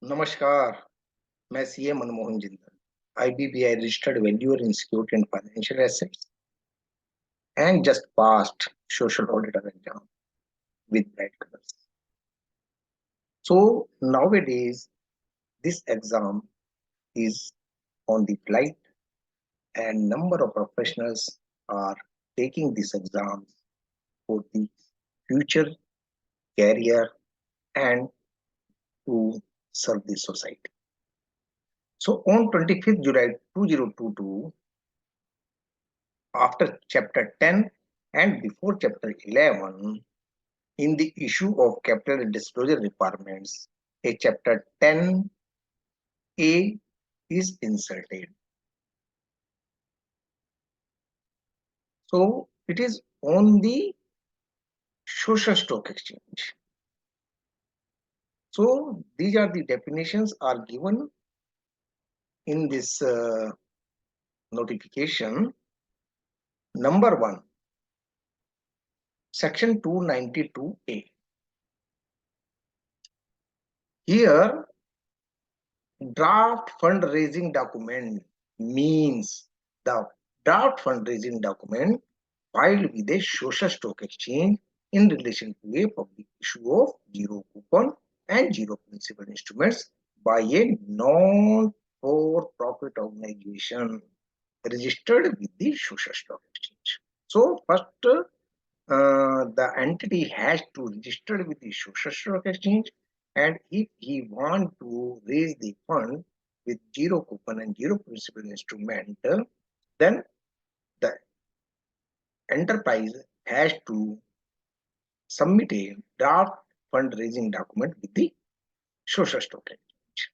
नमस्कार, मैं CA Manmohan Jindal, IBBI registered valuer institute in financial assets and just passed social auditor exam with bright colors. So nowadays, this exam is on the flight, and number of professionals are taking this exam for the future career and to serve the society. So on 25th July 2022, after chapter 10 and before chapter 11, in the issue of capital disclosure requirements, a chapter 10A is inserted. So it is on the social stock exchange. So these are the definitions are given in this notification. Number one, section 292A. Here, draft fundraising document means the draft fundraising document filed with a social stock exchange in relation to a public issue of zero coupon and zero principal instruments by a non-for-profit organization registered with the social stock exchange. So first, the entity has to register with the social stock exchange, and if he want to raise the fund with zero coupon and zero principal instrument, then the enterprise has to submit a draft fundraising document with the social stock exchange.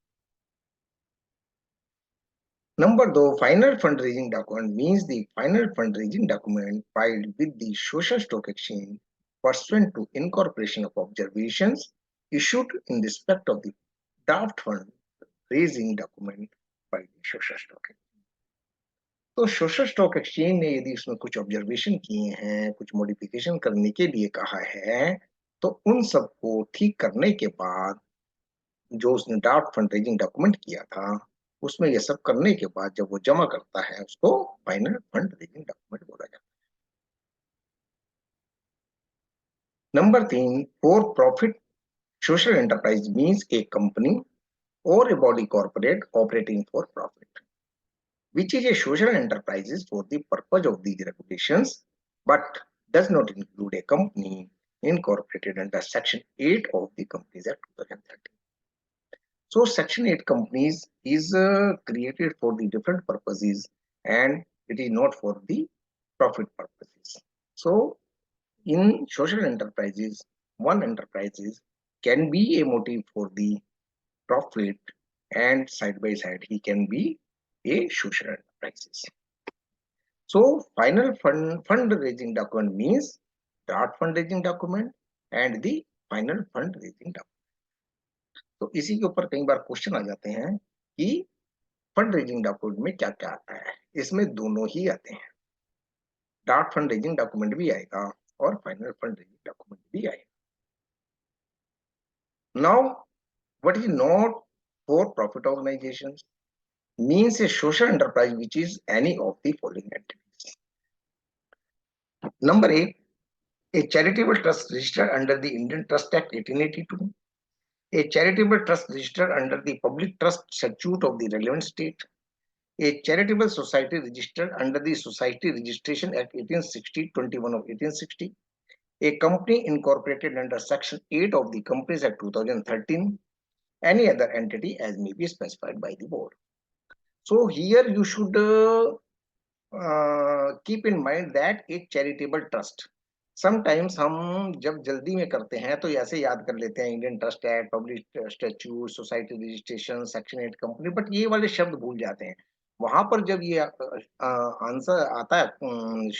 Number two, final fundraising document means the final fundraising document filed with the social stock exchange pursuant to incorporation of observations issued in respect of the draft fund raising document by the social stock exchange. तो social stock exchange ने यदि इसमें कुछ observation किए हैं, कुछ modification करने के लिए कहा है, तो उन सबको ठीक करने के बाद जो उसने ड्राफ्ट फंड रेजिंग डॉक्यूमेंट किया था, उसमें ये सब करने के बाद जब वो जमा करता है, उसको फाइनल फंड रेजिंग डॉक्यूमेंट बोला जाता है। Number 3, for profit social enterprise means A company or a body corporate operating for profit, which is a social enterprise for the purpose of these regulations, but does not include a company incorporated under Section 8 of the Companies Act 2013. So Section 8 companies is created for the different purposes, and it is not for the profit purposes. So in social enterprises, one enterprises can be a motive for the profit, and side by side he can be a social enterprises. So final fundraising document means draft fundraising document and the final fundraising document. तो इसी के ऊपर कई बार question आ जाते हैं कि fund raising document में क्या क्या आता है। इसमें दोनों ही आते हैं, ड्राफ्ट फंड रेजिंग डॉक्यूमेंट भी आएगा और फाइनल फंड रेजिंग डॉक्यूमेंट भी आएगा। Now what is not for profit organisations means a social enterprise which is any of the following entities. Number 8, a charitable trust registered under the Indian Trust Act 1882, a charitable trust registered under the Public Trust Statute of the relevant state, a charitable society registered under the Society Registration Act 1860, 21 of 1860, a company incorporated under Section 8 of the Companies Act 2013, any other entity as may be specified by the board. So here you should keep in mind that a charitable trust, sometimes हम जब जल्दी में करते हैं तो ऐसे याद कर लेते हैं Indian trust act, public statute, society registration, section 8 company, but ये वाले शब्द भूल जाते हैं। वहां पर जब ये आंसर आता है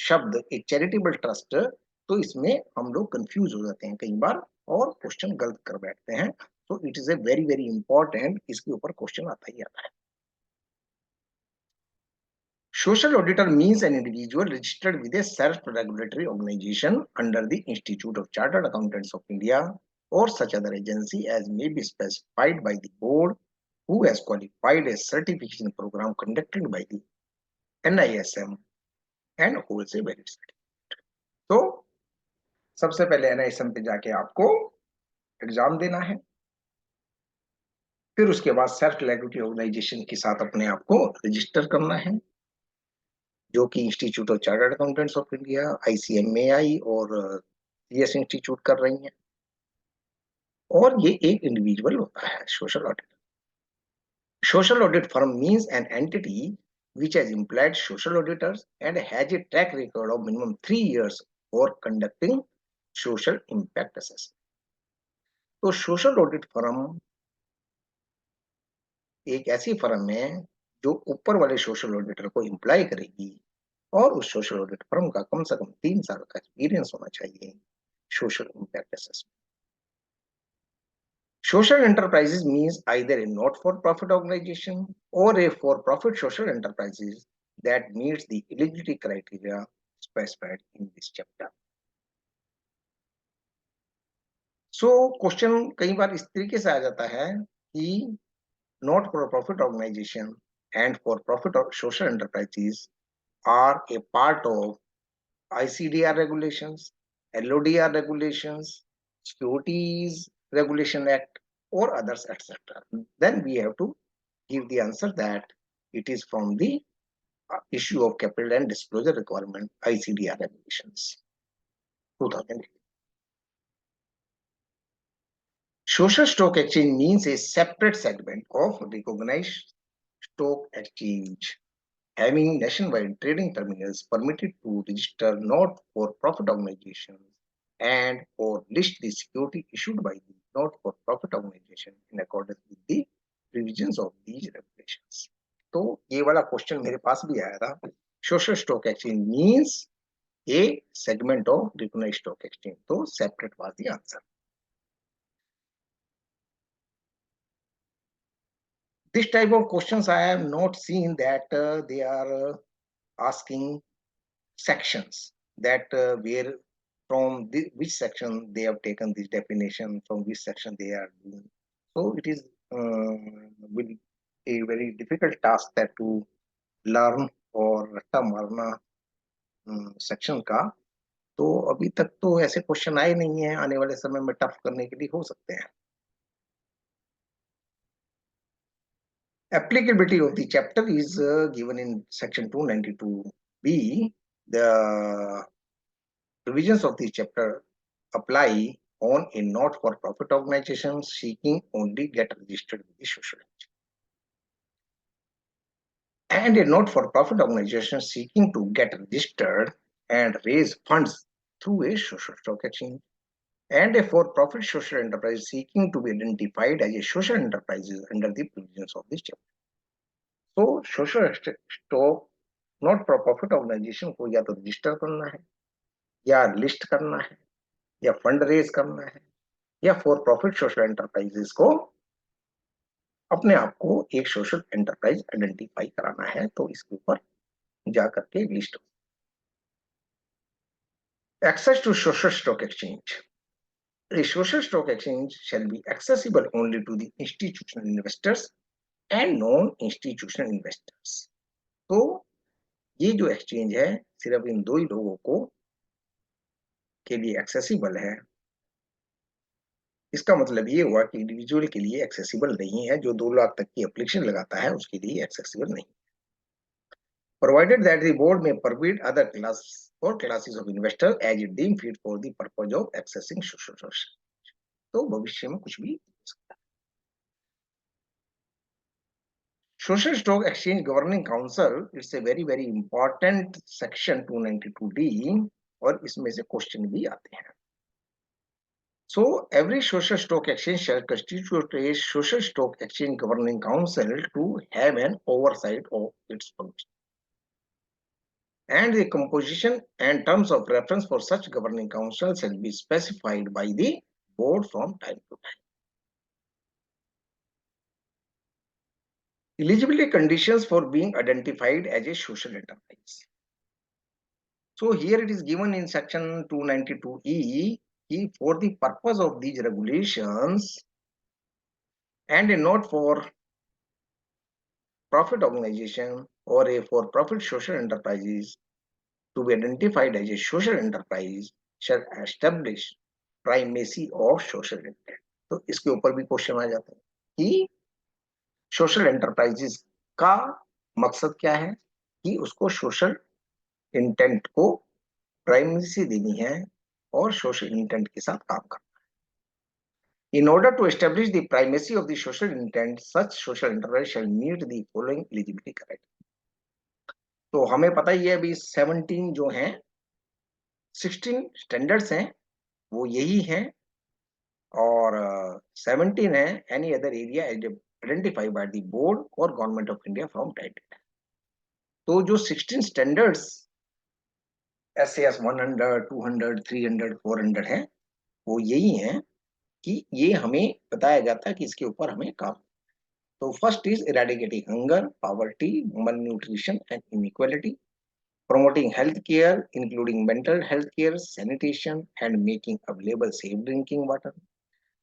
शब्द एक चैरिटेबल ट्रस्ट, तो इसमें हम लोग कंफ्यूज हो जाते हैं कई बार और क्वेश्चन गलत कर बैठते हैं। तो it is a very very important, इसके ऊपर क्वेश्चन आता ही आता है। Social auditor means an individual registered with a self-regulatory organization under the Institute of Chartered Accountants of India or such other agency as may be specified by the board who has qualified a certification program conducted by the NISM and holds a valid certificate. तो सबसे पहले NISM पे जाके आपको exam देना है, फिर उसके बाद सेल्फ रेगुलेटरी ऑर्गेनाइजेशन के साथ अपने आप को रजिस्टर करना है, जो कि institute of chartered accountants of India, ICMAI और CS इंस्टीट्यूट कर रही हैं। और ये एक इंडिविजुअल होता है social auditor. Social audit firm means an entity which has employed social auditors and has a track record of minimum 3 years for conducting social impact assessment. तो सोशल ऑडिट फर्म एक ऐसी फर्म है जो ऊपर वाले social auditor को employ करेगी और उस सोशल ऑडिट फर्म का कम से कम 3 साल का एक्सपीरियंस होना चाहिए social impact assessment. Social enterprises means either a not-for-profit organization or a for-profit social enterprises that meets the eligibility criteria specified in this chapter. So, question कई बार इस तरीके से आ जाता है कि not-for-profit organization and for-profit social enterprises are a part of ICDR regulations, LODR regulations, Securities Regulation Act, or others, etc. Then we have to give the answer that it is from the issue of capital and disclosure requirement, ICDR regulations, 2008. Social stock exchange means a separate segment of recognized stock exchange having nationwide trading terminals permitted to register not-for-profit organizations and or list the security issued by the not-for-profit organization in accordance with the provisions of these regulations. तो ये वाला question मेरे पास भी आया था। Social stock exchange means a segment of recognized stock exchange, तो separate was the answer. This type of questions I have not seen that they are asking sections that where from which section they have taken this definition, from which section they are doing. So it is will a very difficult task that to learn और रट्टा मारना section का। तो अभी तक तो ऐसे question आए नहीं है, आने वाले समय में टफ करने के लिए हो सकते हैं। Applicability of the chapter is given in section 292B. The provisions of the chapter apply on a not-for-profit organization seeking only get registered with the social and a not-for-profit organization seeking to get registered and raise funds through a social stock exchange, and a for-profit social enterprise seeking to be identified as a social enterprise under the provisions of this chapter. So, social stock not for profit organization को या तो register करना है, या list करना है, या fund raise करना है, या फॉर प्रॉफिट सोशल एंटरप्राइजेस को अपने आप को एक सोशल एंटरप्राइज आइडेंटिफाई कराना है, तो इसके ऊपर जाकर के list. Access to social stock exchange. A social stock exchange shall be accessible only to the institutional investors and non-institutional investors. तो ये जो एक्सचेंज है सिर्फ इन दो ही लोगों को के लिए एक्सेसिबल है। इसका मतलब ये हुआ कि इंडिविजुअल के लिए एक्सेसिबल नहीं है, जो 2 लाख तक की एप्लीकेशन लगाता है उसके लिए एक्सेसिबल नहीं। Provided that the board may permit other class or classes of investor as it deem fit for the purpose of accessing social source. तो भविष्य में कुछ भी हो सकता है। Social Stock Exchange Governing Council, it's a very important section 292D और इसमें से क्वेश्चन भी आते हैं। So every social stock exchange shall constitute a social stock exchange governing council to have an oversight of its function. And the composition and terms of reference for such governing council shall be specified by the board from time to time. Eligibility conditions for being identified as a social enterprise. So here it is given in section 292E for the purpose of these regulations and a not for profit organization or a for profit social enterprises to be identified as a social enterprise shall establish primacy of social intent. तो इसके ऊपर भी question आ जाता है कि social enterprises का मकसद क्या है, कि उसको सोशल इंटेंट को प्राइमेसी देनी है और सोशल इंटेंट के साथ काम करना है. In order to establish the primacy of the social intent, such social enterprise shall meet the following eligibility criteria. तो हमें पता ही है अभी 17 जो हैं 16 स्टैंडर्ड्स हैं वो यही हैं और 17 है any other area identified by the board और government of India from date. तो जो 16 स्टैंडर्ड्स SAS 100, 200, 300, 400 है वो यही है कि ये हमें बताया जाता है कि इसके ऊपर हमें काम. तो first is eradicating hunger, poverty, malnutrition and inequality, promoting health care including mental health care, sanitation and making available safe drinking water,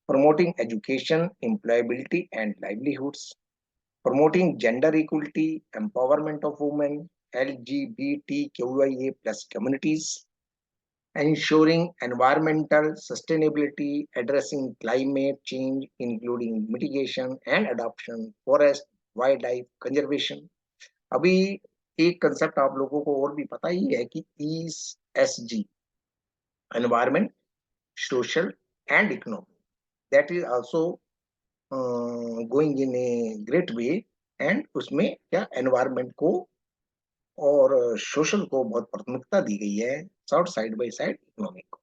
promoting education, employability and livelihoods, promoting gender equality, empowerment of women, LGBTQIA plus communities, ensuring environmental sustainability, addressing climate change, including mitigation and adoption, forest, wildlife conservation. अभी एक concept आप लोगों को और भी पता ही है कि ESG, environment, social and economic, that is also going in a great way. And उसमें क्या एनवायरमेंट को और सोशल को बहुत प्राथमिकता दी गई है, south side by side economic को.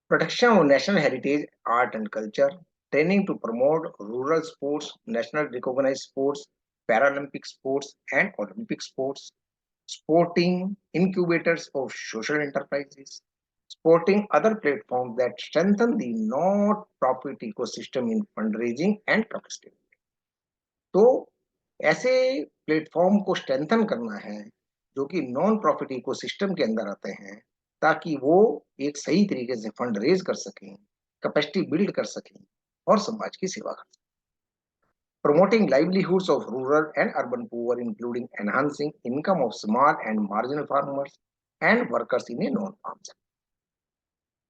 Protection of national heritage, art and culture, training to promote rural sports, national recognized sports, Paralympic sports and Olympic sports, supporting incubators of social enterprises, supporting other platforms that strengthen the not-profit ecosystem in fundraising and capacity. तो ऐसे platform को strengthen करना है जो कि non profit ecosystem के अंदर आते हैं ताकि वो एक सही तरीके से फंड रेज कर सकें, कैपेसिटी बिल्ड कर सकें और समाज की सेवा कर सकें. Promoting livelihoods of rural and urban poor, including enhancing income of small and marginal farmers and workers in a non-farm sector.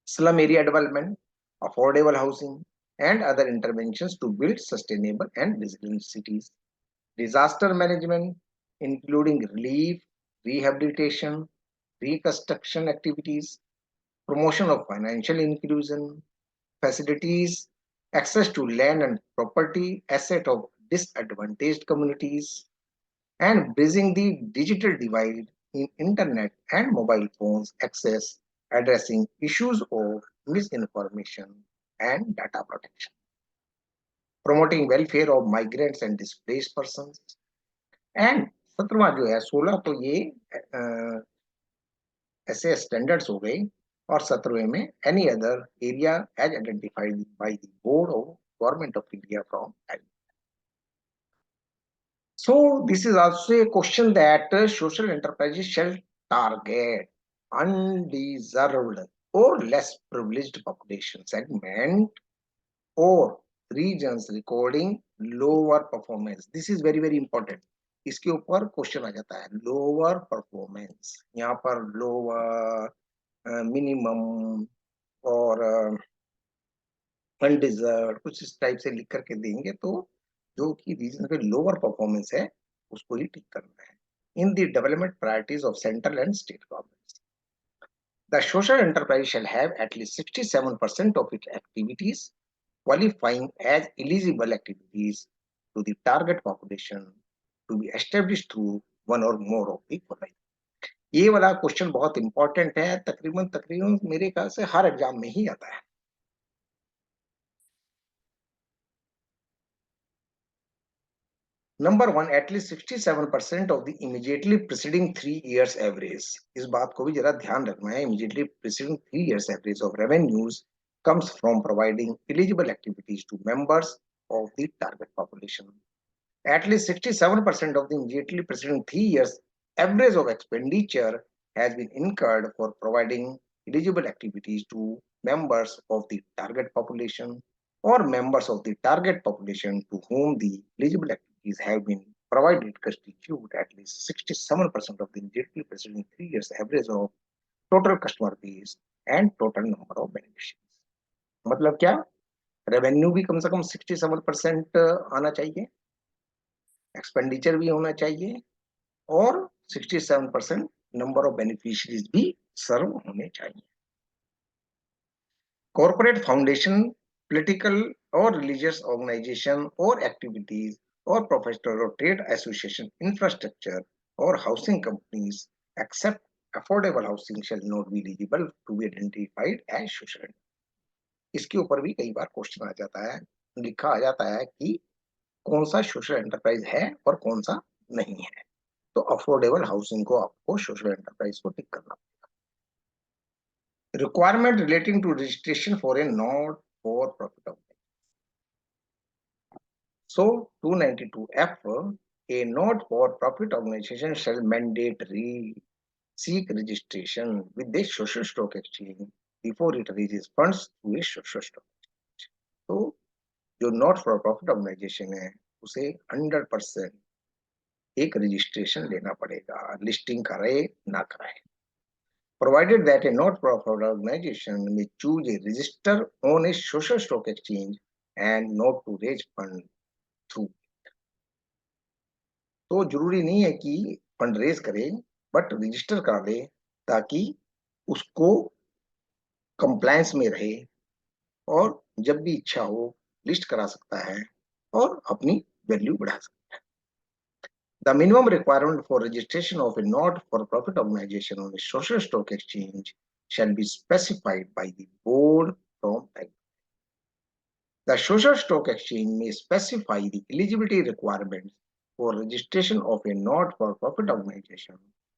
Slum area development, affordable housing, and other interventions to build sustainable and resilient cities. Disaster management, including relief, rehabilitation, reconstruction activities, promotion of financial inclusion, facilities, access to land and property, asset of disadvantaged communities, and bridging the digital divide in internet and mobile phones access, addressing issues of misinformation and data protection, promoting welfare of migrants and displaced persons. And 17वां जो है 16 तो ये ऐसे standards हो गए और 17वें में any other area as identified by the board of government of India from. So this is also a question that social enterprises shall target undeserved or less privileged population segment or regions recording lower performance. This is very very important. इसके ऊपर question आ जाता है lower performance. यहाँ पर lower, minimum और undeserved कुछ इस टाइप से लिख करके देंगे तो जो कि रीजन पे लोअर परफॉर्मेंस है उसको ही ठीक करना है. In the development priorities of central and state governments, the social enterprise shall have at least 67% of its activities qualifying as eligible activities to the target population to be established through one or more of the following. ये वाला question बहुत important है, तकरीबन मेरे ख्याल से हर exam में ही आता है. Number 1, at least 67% of the immediately preceding 3 years average. इस बात को भी जरा ध्यान रखना है. Immediately preceding 3 years average of revenues comes from providing eligible activities to members of the target population. At least 67% of the immediately preceding 3 years average of expenditure has been incurred for providing eligible activities to members of the target population or members of the target population to whom the eligible activities have been provided constitute at least 67% of the immediately preceding 3 years average of total customer base and total number of beneficiaries. मतलब क्या, revenue भी कम से कम 67% आना चाहिए, expenditure भी होना चाहिए और 67% नंबर ऑफ बेनिफिशियरीज भी सर्व होने चाहिए. Corporate foundation, political or religious organization or activities or professional or trade association infrastructure or housing companies except affordable housing shall not be eligible to be identified as social. इसके ऊपर भी कई बार question आ जाता है, लिखा आ जाता है कि कौन सा सोशल एंटरप्राइज है और कौन सा नहीं है. तो अफोर्डेबल हाउसिंग को आपको सोशल एंटरप्राइज को टिक करना. Requirement relating to registration for a not for profit organization. So 292F, a not for profit organization shall mandatory seek registration with the social stock exchange before it raises funds through a social stock exchange. तो जो not for profit organisation है उसे 100% एक registration लेना पड़ेगा, listing करे ना कराए. Provided that a not-for-profit organization may choose a register on a social stock exchange and not to raise fund through. तो जरूरी नहीं है कि फंड रेज करे, बट रजिस्टर करा दे ताकि उसको कंप्लायंस में रहे और जब भी इच्छा हो लिस्ट करा सकता है और अपनी वैल्यू बढ़ा सकता है. The minimum requirement for registration of a not-for-profit organization on a social stock exchange shall be specified by the board from time. The social stock exchange may specify the eligibility requirements for registration of a not-for-profit organization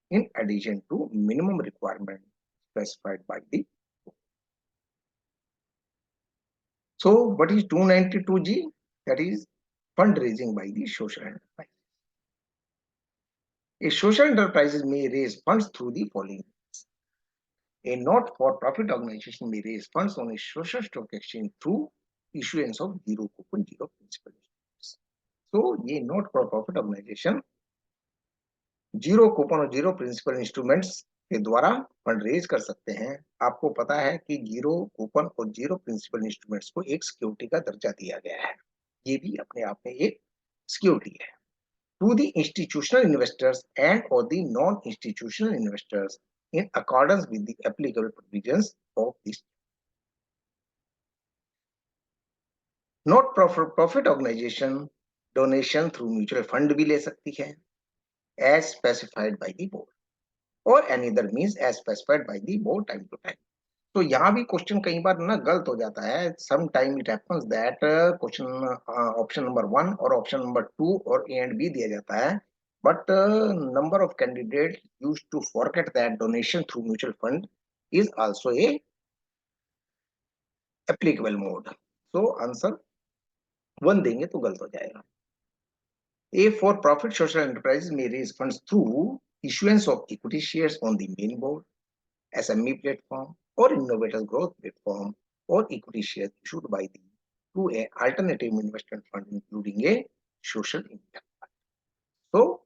in addition to minimum requirement specified by the board. So, what is 292G? That is fundraising by the social enterprise. A social enterprise may raise funds through the following means. A not-for-profit organization may raise funds on a social stock exchange through issuance of zero coupon, zero principal instruments. So, ये not-for-profit organization zero coupon और zero principal instruments के द्वारा fund raise कर सकते हैं. आपको पता है कि जीरो कूपन और जीरो प्रिंसिपल इंस्ट्रूमेंट्स को एक सिक्योरिटी का दर्जा दिया गया है. ये भी अपने आप में एक सिक्योरिटी है. To the institutional investors and or the non-institutional investors in accordance with the applicable provisions of this. Not profit organization donation through mutual fund भी ले सकती है as specified by the board or any other means as specified by the board time to time. तो यहाँ भी question कई बार ना गलत हो जाता है. Some time it happens that question option number 1 और ऑप्शन नंबर 2 और ए एंड बी दिया जाता है, but number of candidate use to forget that donation through mutual fund is also a applicable mode. So answer 1 देंगे तो गलत हो जाएगा. A for profit social enterprises may raise funds through issuance of equity shares on the main board, SME platform or innovators growth platform or equity shares issued by the to a alternative investment fund including a social impact fund. So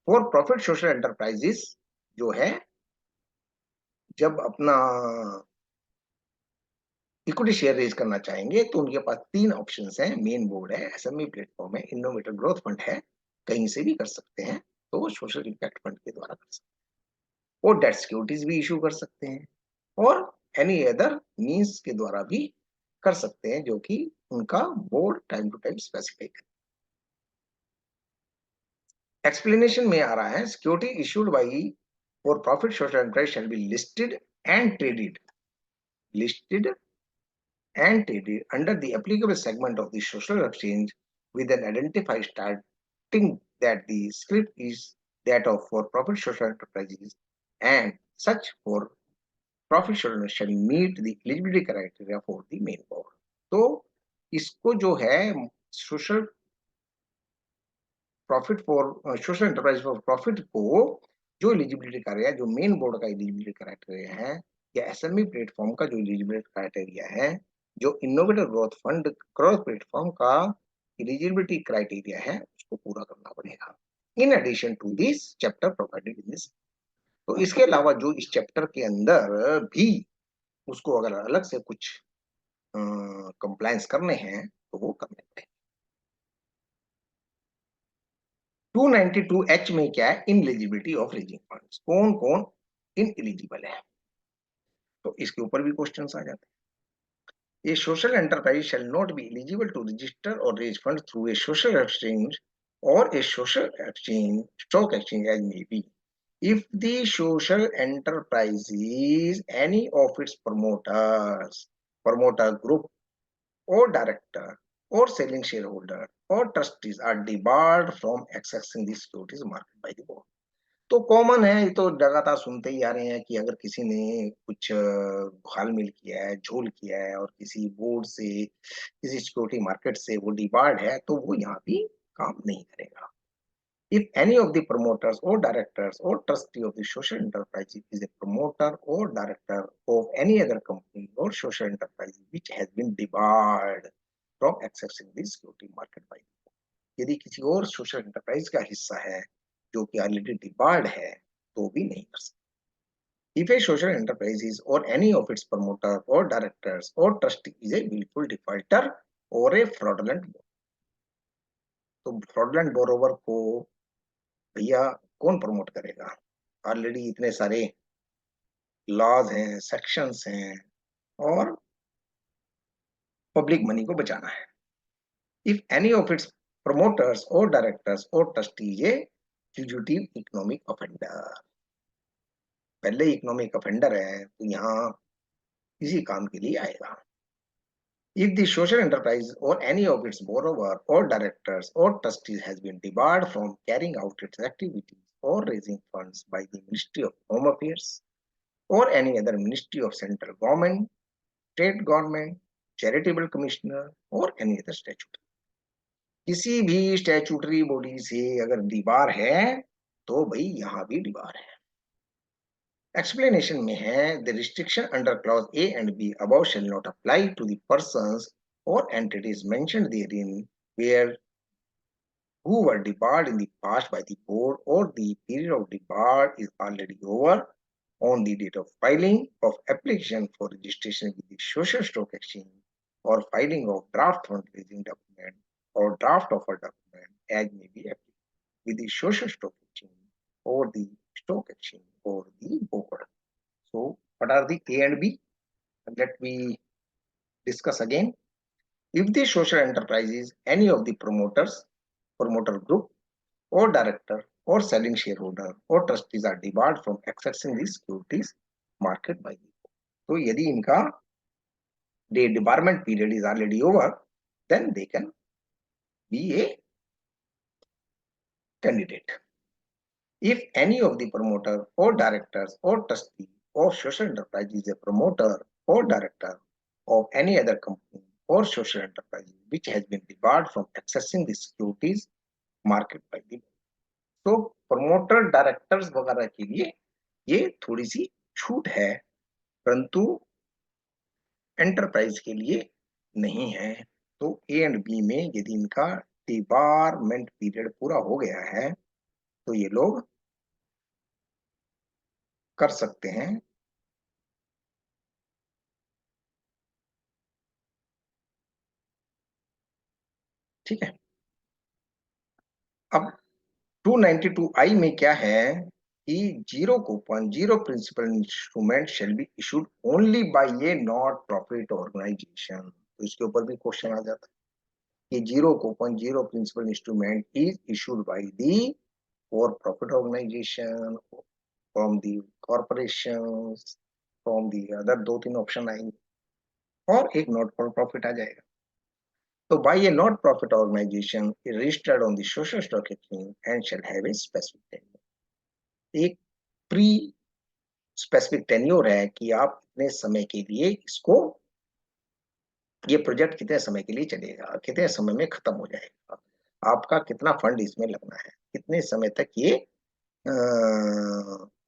for profit social enterprises जो है जब अपना equity share raise करना चाहेंगे तो उनके पास 3 options हैं. Main board है, एसएमई प्लेटफॉर्म है, इनोवेटर ग्रोथ फंड है. कहीं से भी कर सकते हैं, तो वो सोशल इम्पैक्ट फंड के द्वारा कर सकते हैं और डेट सिक्योरिटीज भी इशू कर सकते हैं और एनी अदर मींस के द्वारा भी कर सकते हैं जो कि उनका board time to time specify करे. एक्सप्लेनेशन में आ रहा है security issued by for profit social enterprise shall be listed and traded under the applicable segment of the social exchange with an identified starting that the script is that of for-profit social enterprises and such for-profit social shall meet the eligibility criteria for the main board. तो इसको जो है social profit for social enterprise for profit को जो eligibility criteria जो main board का eligibility criteria है या एसएमई प्लेटफॉर्म का जो एलिजिबिलिटी क्राइटेरिया है, जो innovative growth fund growth platform का एलिजिबिलिटी क्राइटेरिया है, उसको पूरा करना पड़ेगा in addition to this chapter provided in this. तो इसके अलावा जो इस चैप्टर के अंदर भी उसको अगर अलग से कुछ कंप्लायंस करने हैं तो वो करने पड़ेंगे। 292H में क्या है, इनएलिजिबिलिटी ऑफ रेजिंग फंड्स, कौन कौन इन एलिजिबल है, तो इसके ऊपर भी क्वेश्चंस आ जाते हैं। A social enterprise shall not be eligible to register or raise funds through a social exchange or a social exchange, stock exchange as may be, if the social enterprise is any of its promoters, promoter group or director or selling shareholder or trustees are debarred from accessing the securities market by the board। तो common है, ये तो लगातार सुनते ही आ रहे हैं कि अगर किसी ने कुछ घालमेल किया है, झोल किया है और किसी बोर्ड से, किसी सिक्योरिटी मार्केट से वो डिबार्ड है, तो वो यहाँ भी काम नहीं करेगा। If any of the promoters or directors or trustee of the social enterprise is a promoter or director of any other company or social enterprise which has been debarred from accessing the security market by, यदि किसी और social enterprise का हिस्सा है जो कि already debarred है, तो भी नहीं कर सकते। If a social enterprise is or any of its promoter or directors or trustee is a willful defaulter or a fraudulent, तो fraudulent borrower को भैया कौन प्रमोट करेगा? ऑलरेडी इतने सारे लॉज हैं, सेक्शंस हैं और पब्लिक मनी को बचाना है। If any of its promoters or directors or trustee is a fugitive economic offender, पहले इकोनॉमिक ऑफेंडर है तो यहाँ इसी काम के लिए आएगा। If the social enterprise or any of its borrower or directors or trustees has been debarred from carrying out its activities or raising funds by the Ministry of Home Affairs or any other ministry of central government, state government, charitable commissioner or any other statute, किसी भी statutory body से अगर debar है तो भाई यहाँ भी debar है। Explanation में है, the restriction under clause A and B above shall not apply to the persons or entities mentioned therein where who were debarred in the past by the board or the period of debar is already over on the date of filing of application for registration with the social stock exchange or filing of draft fundraising document or draft offer document as may be applied with the social stock exchange or the stock exchange or the board. So, what are the A and B? Let me discuss again. If the social enterprise is any of the promoters, promoter group, or director, or selling shareholder, or trustees are debarred from accessing the securities market by the board. So, यदि इनका the debarment period is already over, then they can be a candidate. If any of the promoter or directors or trustee of social enterprise is a promoter or director of any other company or social enterprise which has been debarred from accessing the securities market by the, तो promoter directors वगैरह के लिए ये थोड़ी सी छूट है, परंतु enterprise के लिए नहीं है। तो ए एंड बी में यदि इनका डिबारमेंट पीरियड पूरा हो गया है तो ये लोग कर सकते हैं। ठीक है, अब 292I में क्या है कि zero coupon zero principal instrument shall be issued only by a not profit organization, तो इसके ऊपर भी क्वेश्चन आ जाता है कि zero coupon zero principal instrument is issued by the for profit organization, from the corporation, from the other, दो तीन ऑप्शन आएंगे और एक नॉट फॉर प्रॉफिट आ जाएगा। तो by a not profit organization is registered on the social stock exchange and shall have a specific tenure, एक pre specific tenure है कि आप इतने समय के लिए इसको, ये प्रोजेक्ट कितने समय के लिए चलेगा, कितने समय में खत्म हो जाएगा, आपका कितना फंड इसमें लगना है, कितने समय तक ये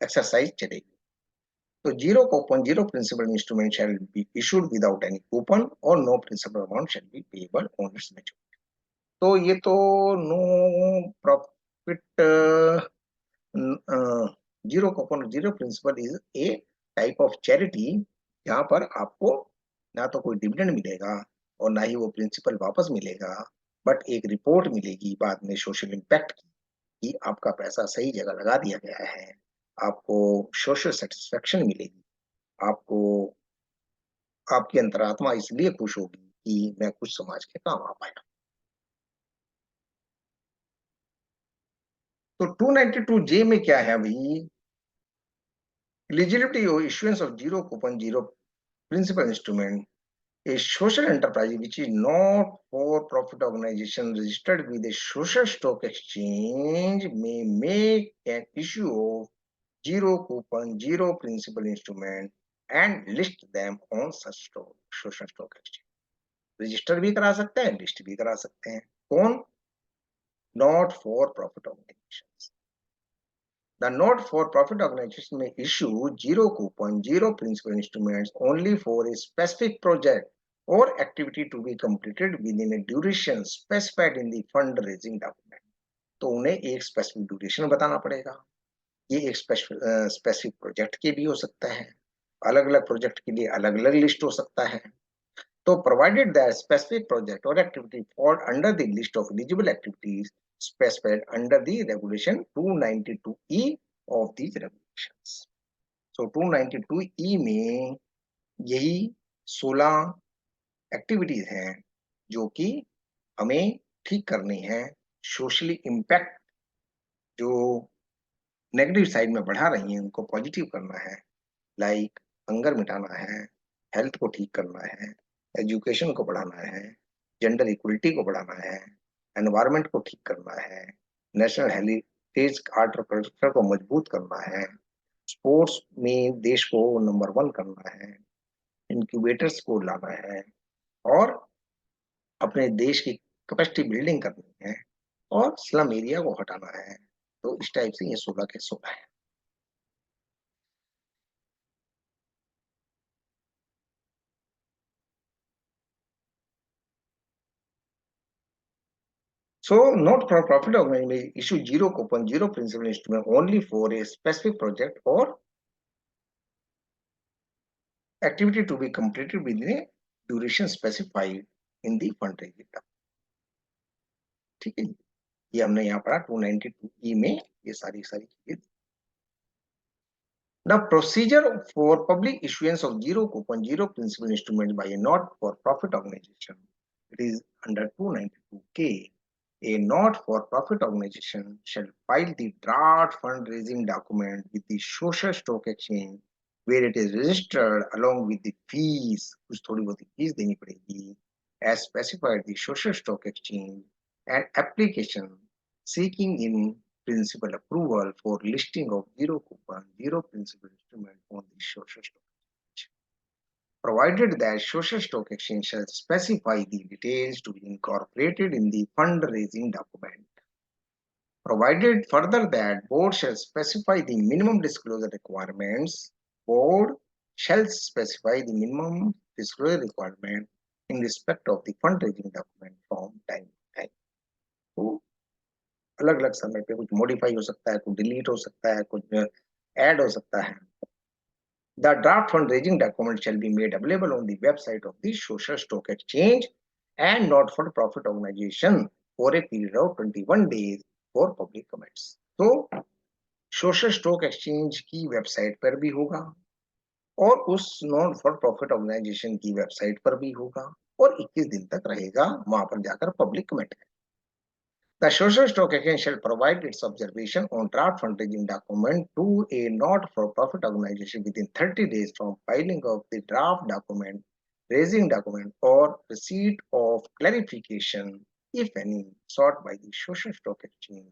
एक्सरसाइज चलेगी। तो zero coupon zero principal instrument shall be issued without any coupon और no principal amount shall be payable on its maturity. तो ये तो no profit zero coupon zero principal is a type of charity, जहां पर आपको ना तो कोई डिविडेंड मिलेगा और ना ही वो प्रिंसिपल वापस मिलेगा, बट एक रिपोर्ट मिलेगी बाद में सोशल इम्पैक्ट की कि आपका पैसा सही जगह लगा दिया गया है, आपको सोशल सेटिस्फेक्शन मिलेगी, आपको आपकी अंतरात्मा इसलिए खुश होगी कि मैं कुछ समाज के काम आ पाया। तो 292 जे में क्या है भाई? एलिजिबिलिटी और issuance of zero coupon zero principal instrument, a social enterprise which is not for profit organization registered with a social stock exchange may make an issue of zero coupon zero principal instrument and list them on such social stock exchange। Register भी करा सकते हैं, list भी करा सकते हैं। कौन? Not for profit organization. The not-for-profit organization may issue zero coupon, zero principal instruments only for a specific project or activity to be completed within a duration specified in the fundraising document। तो उन्हें एक specific duration बताना पड़ेगा। ये एक specific project के भी हो सकता है, अलग अलग प्रोजेक्ट के लिए अलग अलग लिस्ट हो सकता है। तो provided that specific project or activity fall under the list of eligible activities specified under the regulation 292E of these regulations। So 292E में यही 16 एक्टिविटीज हैं जो कि हमें ठीक करनी है। सोशली इम्पैक्ट जो नेगेटिव साइड में बढ़ा रही हैं उनको पॉजिटिव करना है, लाइक हंगर मिटाना है, हेल्थ को ठीक करना है, एजुकेशन को बढ़ाना है, जेंडर इक्वलिटी को बढ़ाना है, एनवायरनमेंट को ठीक करना है, नेशनल हेरिटेज आर्ट और कल्चर को मजबूत करना है, स्पोर्ट्स में देश को नंबर 1 करना है, इंक्यूबेटर्स को लाना है और अपने देश की कैपेसिटी बिल्डिंग करनी है और स्लम एरिया को हटाना है। तो इस टाइप से ये 16 के 16 है। So, not for profit organization may issue zero coupon, zero principal instrument only for a specific project or activity to be completed within a duration specified in the fundraising। ठीक है, ये हमने यहाँ पढ़ा 292E में ये सारी चीजें। Now, procedure for public issuance of zero coupon, zero principal instrument by a not-for-profit organization. It is under 292K. A not-for-profit organization shall file the draft fundraising document with the social stock exchange where it is registered along with the fees, कुछ थोड़ी बहुत fees देनी पड़ेगी, as specified the social stock exchange, and application seeking in principal approval for listing of zero coupon, zero principal instrument on the social stock exchange, provided that social stock exchange shall specify the details to be incorporated in the fundraising document. Provided further that board shall specify the minimum disclosure requirements, board shall specify the minimum disclosure requirement in respect of the fundraising document from time to time। तो अलग अलग समय पे कुछ modify हो सकता है, कुछ डिलीट हो सकता है, कुछ ऐड हो सकता है। The draft fundraising document shall be made available on the website of the social stock exchange and not for profit organization for a period of 21 days for public comments। तो social stock exchange की website पर भी होगा और उस non for profit organisation की website पर भी होगा और 21 दिन तक रहेगा, वहां पर जाकर पब्लिक कमेंट है। The social stock exchange shall provide its observation on draft fundraising document to a not-for-profit organization within 30 days from filing of the draft document, raising document, or receipt of clarification, if any, sought by the social stock exchange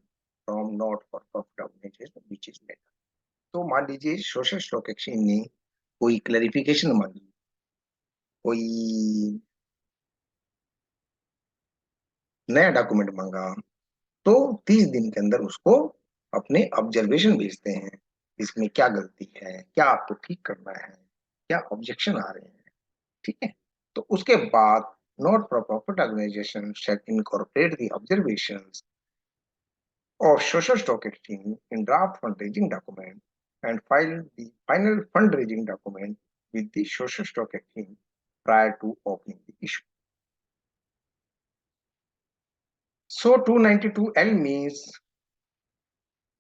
from not-for-profit organization which is made। तो मान लीजिए social stock exchange ने कोई clarification मांगी, कोई नया document मांगा, तो 30 दिन के अंदर उसको अपने ऑब्जर्वेशन भेजते हैं इसमें क्या गलती है, क्या आपको ठीक करना है, क्या ऑब्जेक्शन आ रहे हैं, ठीक है। तो उसके बाद not for profit organization shall incorporate the observations of social stock exchange in draft fundraising document and file the final fundraising document with the social stock exchange prior to opening the issue. So 292L means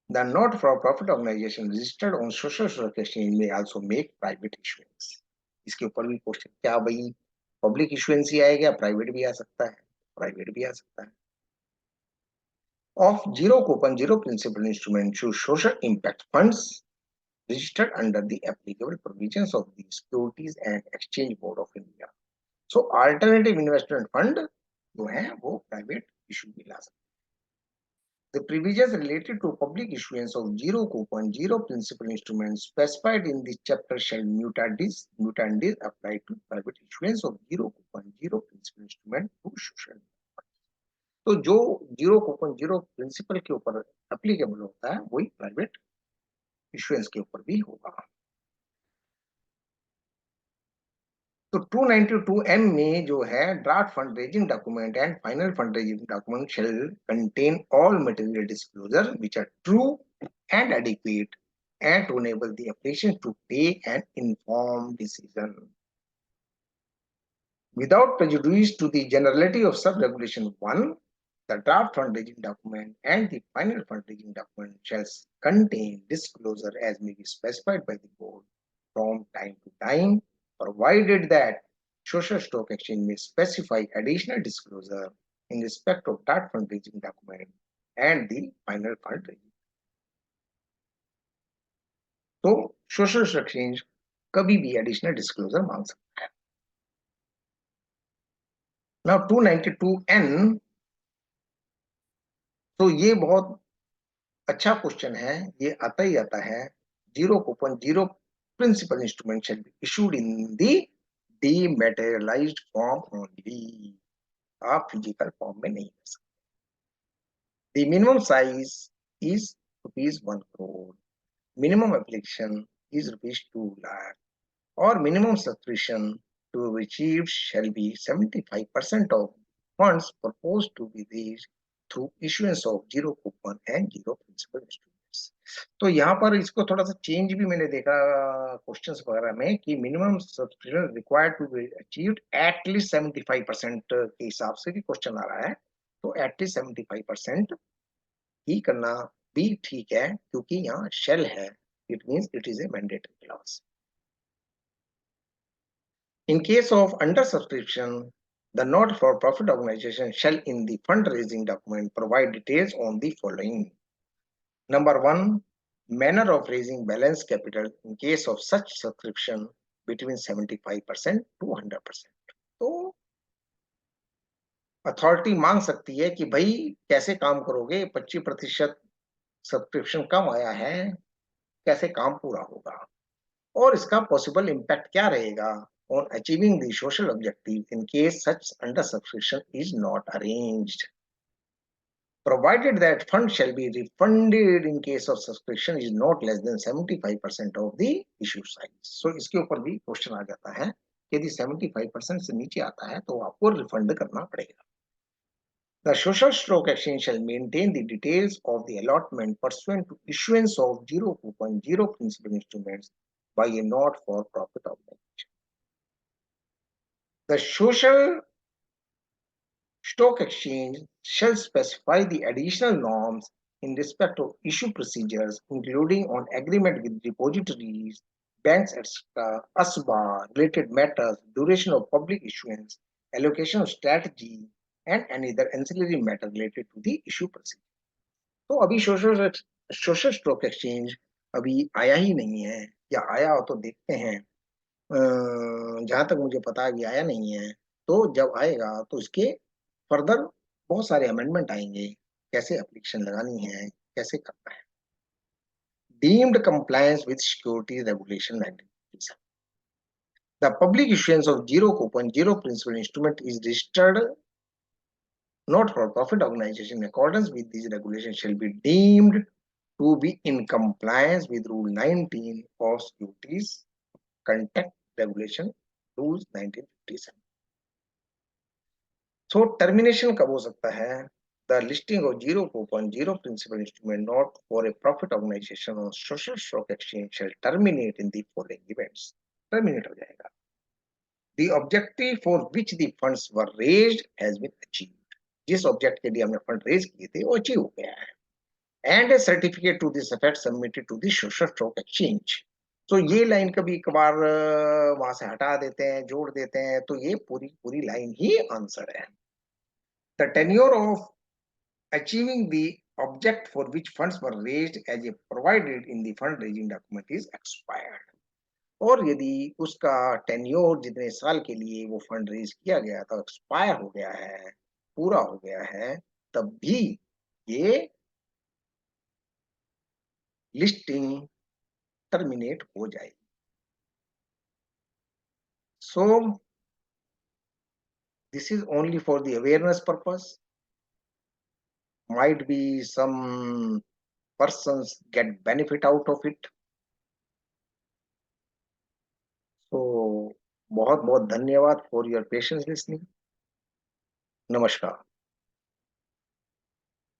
the not-for-profit organization registered on social stock exchange may also make private issuance. इसके ऊपर भी question, क्या भाई public issuance ही आएगा, private भी आ सकता है, private भी आ सकता है। Of zero coupon, zero principal instrument to social impact funds registered under the applicable provisions of the Securities and Exchange Board of India. So alternative investment fund जो है वो प्राइवेट इशू भी ला सकते हैं। The provisions related to public issuance of zero coupon, zero principal instruments specified in this chapter shall mutandis apply to private issuance of zero coupon, zero principal instrument to social. तो जो zero coupon zero principal के ऊपर applicable होता है वही private issuance के ऊपर भी होगा। तो 292M में जो है draft fund raising document and final fund raising document shall contain all material disclosure which are true and adequate and to enable the application to take an informed decision without prejudice to the generality of sub-regulation 1. The draft fundraising document and the final fundraising document shall contain disclosure as may be specified by the board from time to time, provided that social stock exchange may specify additional disclosure in respect of that fundraising document and the final fundraising. तो social exchange कभी भी additional disclosure मांग सकता है। Now 292N, तो ये बहुत अच्छा क्वेश्चन है, ये आता ही आता है। Zero coupon zero principal instrument shall be issued in the dematerialized form only, आप फिजिकल फॉर्म में नहीं कर सकते। The minimum size is ₹1 crore, minimum application is ₹2 lakh, or minimum subscription to be achieved shall be 75% of funds proposed to be raised through issuance of zero coupon and zero principal instruments. तो यहाँ पर इसको थोड़ा सा change भी मैंने देखा questions वगैरह में कि minimum subscription required to be achieved at least 75% के हिसाब से भी क्वेश्चन आ रहा है। तो एटलीस्ट 75% ही करना भी ठीक है क्योंकि यहाँ शेल है, it means it is a mandatory clause. In case of under-subscription, the not-for-profit organization shall in the fundraising document provide details on the following. Number 1, manner of raising balance capital in case of such subscription between 75% to 100%. तो authority मांग सकती है कि भाई कैसे काम करोगे, 25% subscription कम आया है, कैसे काम पूरा होगा और इसका पॉसिबल इम्पैक्ट क्या रहेगा on achieving the social objective in case such under subscription is not arranged, provided that fund shall be refunded in case of subscription is not less than 75% of the issue size. So इसके ऊपर भी question आ जाता है कि यदि 75% से नीचे आता है तो आपको रिफंड करना पड़ेगा। The social stock exchange shall maintain the details of the allotment pursuant to issuance of zero coupon, zero principal instruments by a not-for-profit organization. The social stock exchange shall specify the additional norms in respect of issue procedures, including on agreement with depositories, banks, etc., ASBA, related matters, duration of public issuance, allocation of strategy, and any other ancillary matter related to the issue procedure. तो अभी social stock exchange अभी आया ही नहीं है, या आया हो तो देखते हैं। जहां तक मुझे पता है अभी आया नहीं है, तो जब आएगा तो इसके फर्दर बहुत सारे अमेंडमेंट आएंगे, कैसे एप्लीकेशन लगानी है, कैसे करना है। Deemed compliance with security regulation and the public issuance of zero coupon zero principal instrument is registered not for profit organization in accordance with these regulations shall be deemed to be in compliance with Rule 19 of Securities Conduct Regulation Rules 1957. So termination कब हो सकता है? The listing of 0.0 principal instrument not for a profit organization on social stock exchange shall terminate in the following events. Terminate हो जाएगा. The objective for which the funds were raised has been achieved. जिस object के लिए हमने fund raise किए थे वो achieve हो गया है. And a certificate to this effect submitted to the social stock exchange. तो ये लाइन कभी कभार वहां से हटा देते हैं, जोड़ देते हैं, तो ये पूरी पूरी लाइन ही आंसर है. The tenure of achieving the object for which funds were raised as a provided in the fundraising document is expired. और यदि उसका टेन्योर जितने साल के लिए वो फंड रेज किया गया था एक्सपायर हो गया है, पूरा हो गया है, तब भी ये लिस्टिंग टर्मिनेट हो जाएगी. So this is only for the awareness purpose. Might be some persons get benefit out of it. So बहुत बहुत धन्यवाद for your patience listening. नमस्कार.